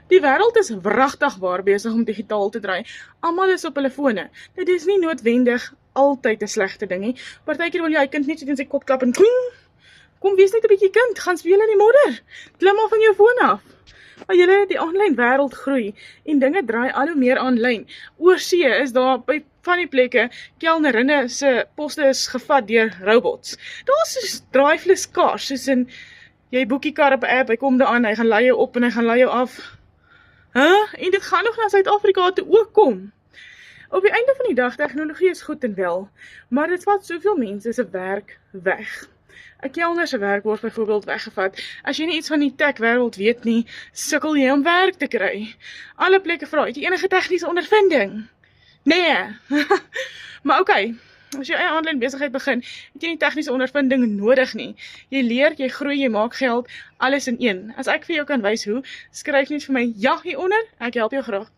Die wêreld is wragtig waar besig om digitaal te draai. Almal is op hulle fone. Dit is nie noodwendig altyd 'n slegte ding nie. Partykeer wil jy kind net sit in sy kop klap en kom wees net 'n bietjie kind, gaan speel in die modder. Klim af van jou foon af. Maar julle, die aanlyn wêreld groei en dinge draai al hoe meer aanlyn. Oorsee is daar by van die plekke kelnerinne se poste is gevat deur robots. Daar's soos draaivleis kaars, soos in jy boek die kar op 'n app, hy kom daar aan, hy gaan laai jou op en hy gaan laai jou af. En dit gaan nog na Suid-Afrika toe ook kom. Op die einde van die dag, tegnologie is goed en wel, maar dit vat soveel mense se werk weg. 'n Kelner se werk word byvoorbeeld weggevat. As jy nie iets van die tech-wêreld weet nie, sukkel jy om werk te kry. Alle plekke vra, het jy enige tegniese ondervinding? Nee. Maar okay, as jy eie aanlyn besigheid begin, het jy nie tegniese ondervinding nodig nie. Jy leer, jy groei, jy maak geld, alles in een. As ek vir jou kan wys hoe, skryf net vir my ja hieronder, ek help jou graag.